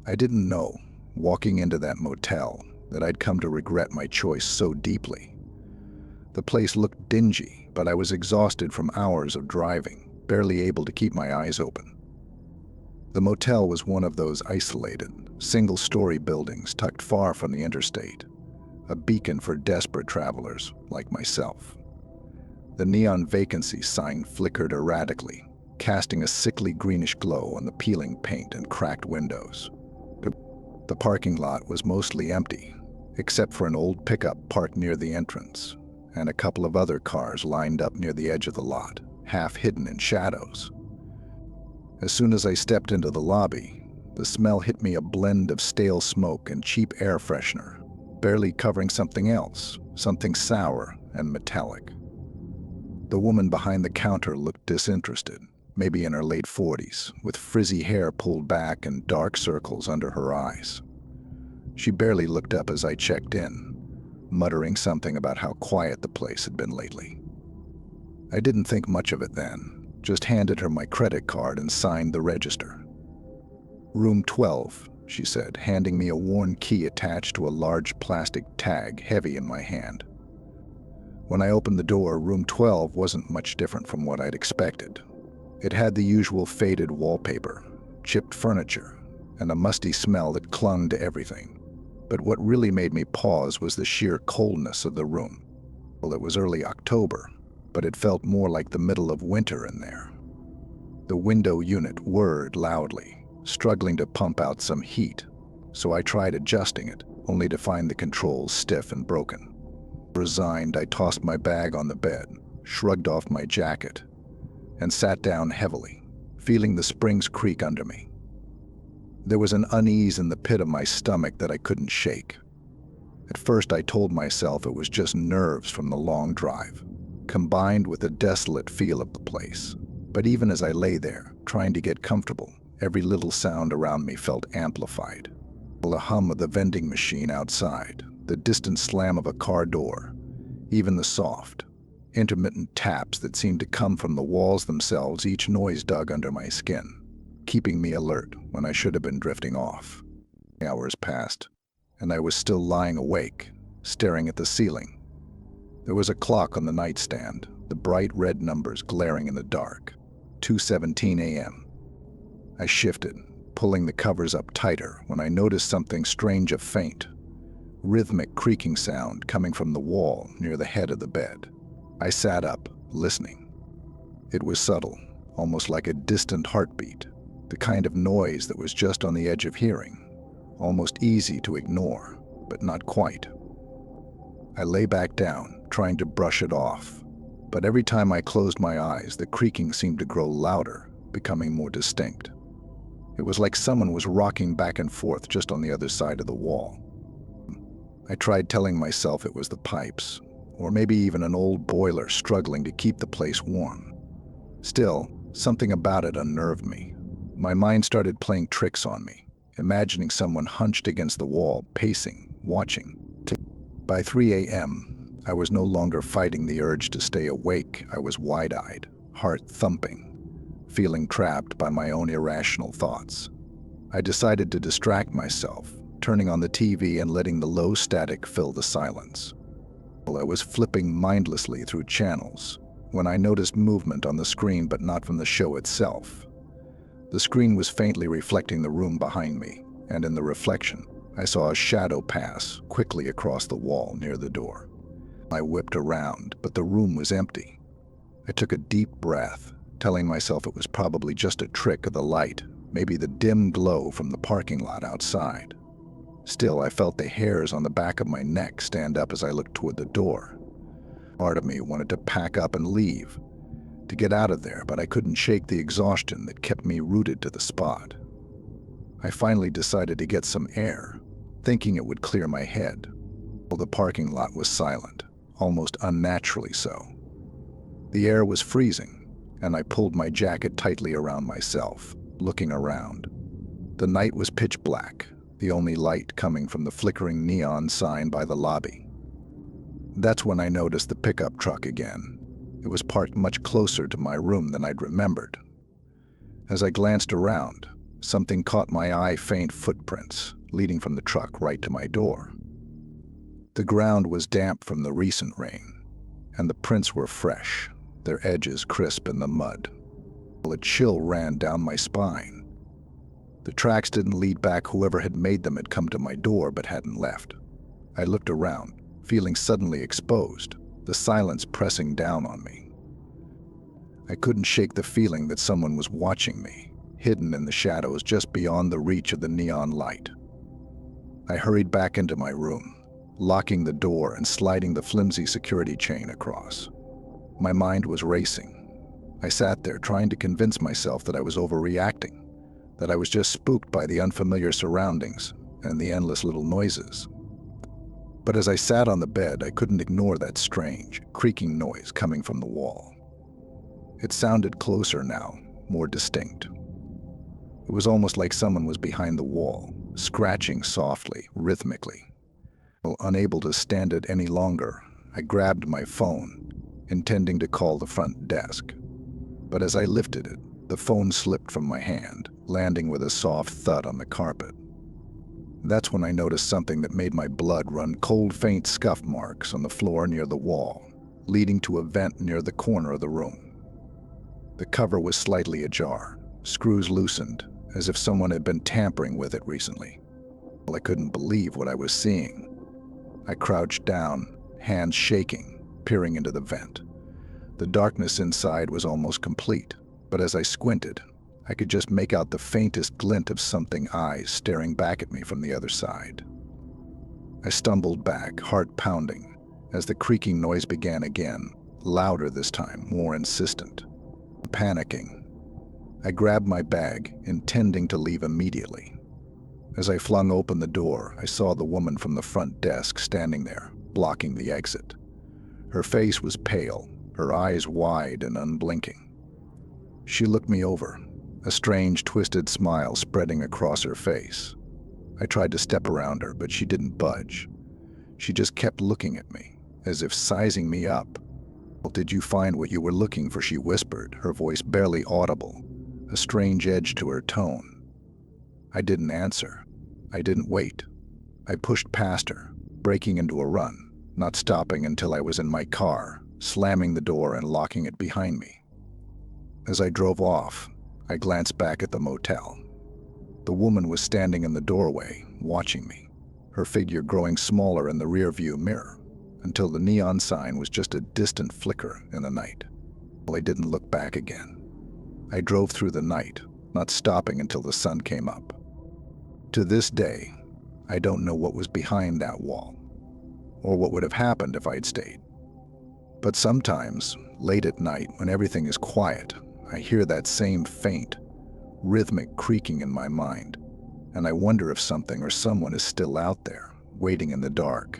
I didn't know, walking into that motel, that I'd come to regret my choice so deeply. The place looked dingy, but I was exhausted from hours of driving, barely able to keep my eyes open. The motel was one of those isolated, single-story buildings tucked far from the interstate, a beacon for desperate travelers like myself. The neon vacancy sign flickered erratically, casting a sickly greenish glow on the peeling paint and cracked windows. The parking lot was mostly empty, except for an old pickup parked near the entrance, and a couple of other cars lined up near the edge of the lot, half hidden in shadows. As soon as I stepped into the lobby, the smell hit me, a blend of stale smoke and cheap air freshener, barely covering something else, something sour and metallic. The woman behind the counter looked disinterested, maybe in her late 40s, with frizzy hair pulled back and dark circles under her eyes. She barely looked up as I checked in, muttering something about how quiet the place had been lately. I didn't think much of it then, just handed her my credit card and signed the register. "Room 12, she said, handing me a worn key attached to a large plastic tag heavy in my hand. When I opened the door, room 12 wasn't much different from what I'd expected. It had the usual faded wallpaper, chipped furniture, and a musty smell that clung to everything. But what really made me pause was the sheer coldness of the room. Well, it was early October, but it felt more like the middle of winter in there. The window unit whirred loudly, struggling to pump out some heat, so I tried adjusting it, only to find the controls stiff and broken. Resigned, I tossed my bag on the bed, shrugged off my jacket, and sat down heavily, feeling the springs creak under me. There was an unease in the pit of my stomach that I couldn't shake. At first I told myself it was just nerves from the long drive, combined with the desolate feel of the place. But even as I lay there, trying to get comfortable, every little sound around me felt amplified. The hum of the vending machine outside, the distant slam of a car door, even the soft, intermittent taps that seemed to come from the walls themselves, each noise dug under my skin, keeping me alert when I should have been drifting off. Hours passed, and I was still lying awake, staring at the ceiling. There was a clock on the nightstand, the bright red numbers glaring in the dark. 2:17 a.m. I shifted, pulling the covers up tighter when I noticed something strange, a faint, rhythmic creaking sound coming from the wall near the head of the bed. I sat up, listening. It was subtle, almost like a distant heartbeat, the kind of noise that was just on the edge of hearing, almost easy to ignore, but not quite. I lay back down, trying to brush it off, but every time I closed my eyes, the creaking seemed to grow louder, becoming more distinct. It was like someone was rocking back and forth just on the other side of the wall. I tried telling myself it was the pipes, or maybe even an old boiler struggling to keep the place warm. Still, something about it unnerved me. My mind started playing tricks on me, imagining someone hunched against the wall, pacing, watching. By 3 a.m., I was no longer fighting the urge to stay awake. I was wide-eyed, heart thumping, feeling trapped by my own irrational thoughts. I decided to distract myself, turning on the TV and letting the low static fill the silence. I was flipping mindlessly through channels when I noticed movement on the screen, but not from the show itself. The screen was faintly reflecting the room behind me, and in the reflection, I saw a shadow pass quickly across the wall near the door. I whipped around, but the room was empty. I took a deep breath, telling myself it was probably just a trick of the light, maybe the dim glow from the parking lot outside. Still, I felt the hairs on the back of my neck stand up as I looked toward the door. Part of me wanted to pack up and leave, to get out of there, but I couldn't shake the exhaustion that kept me rooted to the spot. I finally decided to get some air, thinking it would clear my head. Well, the parking lot was silent, almost unnaturally so. The air was freezing, and I pulled my jacket tightly around myself, looking around. The night was pitch black, the only light coming from the flickering neon sign by the lobby. That's when I noticed the pickup truck again. It was parked much closer to my room than I'd remembered. As I glanced around, something caught my eye, faint footprints leading from the truck right to my door. The ground was damp from the recent rain, and the prints were fresh, their edges crisp in the mud. A chill ran down my spine. The tracks didn't lead back. Whoever had made them had come to my door but hadn't left. I looked around, feeling suddenly exposed, the silence pressing down on me. I couldn't shake the feeling that someone was watching me, hidden in the shadows just beyond the reach of the neon light. I hurried back into my room, locking the door and sliding the flimsy security chain across. My mind was racing. I sat there trying to convince myself that I was overreacting, that I was just spooked by the unfamiliar surroundings and the endless little noises. But as I sat on the bed, I couldn't ignore that strange, creaking noise coming from the wall. It sounded closer now, more distinct. It was almost like someone was behind the wall, scratching softly, rhythmically. Unable to stand it any longer, I grabbed my phone, intending to call the front desk. But as I lifted it, the phone slipped from my hand, landing with a soft thud on the carpet. That's when I noticed something that made my blood run cold, faint scuff marks on the floor near the wall, leading to a vent near the corner of the room. The cover was slightly ajar, screws loosened, as if someone had been tampering with it recently. I couldn't believe what I was seeing. I crouched down, hands shaking, peering into the vent. The darkness inside was almost complete, but as I squinted, I could just make out the faintest glint of something eyes staring back at me from the other side. I stumbled back, heart pounding, as the creaking noise began again, louder this time, more insistent. Panicking, I grabbed my bag, intending to leave immediately. As I flung open the door, I saw the woman from the front desk standing there, blocking the exit. Her face was pale, her eyes wide and unblinking. She looked me over, a strange, twisted smile spreading across her face. I tried to step around her, but she didn't budge. She just kept looking at me, as if sizing me up. "Did you find what you were looking for?" she whispered, her voice barely audible, a strange edge to her tone. I didn't answer. I didn't wait. I pushed past her, breaking into a run, not stopping until I was in my car, slamming the door and locking it behind me. As I drove off, I glanced back at the motel. The woman was standing in the doorway, watching me, her figure growing smaller in the rearview mirror, until the neon sign was just a distant flicker in the night. I didn't look back again. I drove through the night, not stopping until the sun came up. To this day, I don't know what was behind that wall, or what would have happened if I'd stayed. But sometimes, late at night, when everything is quiet, I hear that same faint, rhythmic creaking in my mind, and I wonder if something or someone is still out there, waiting in the dark.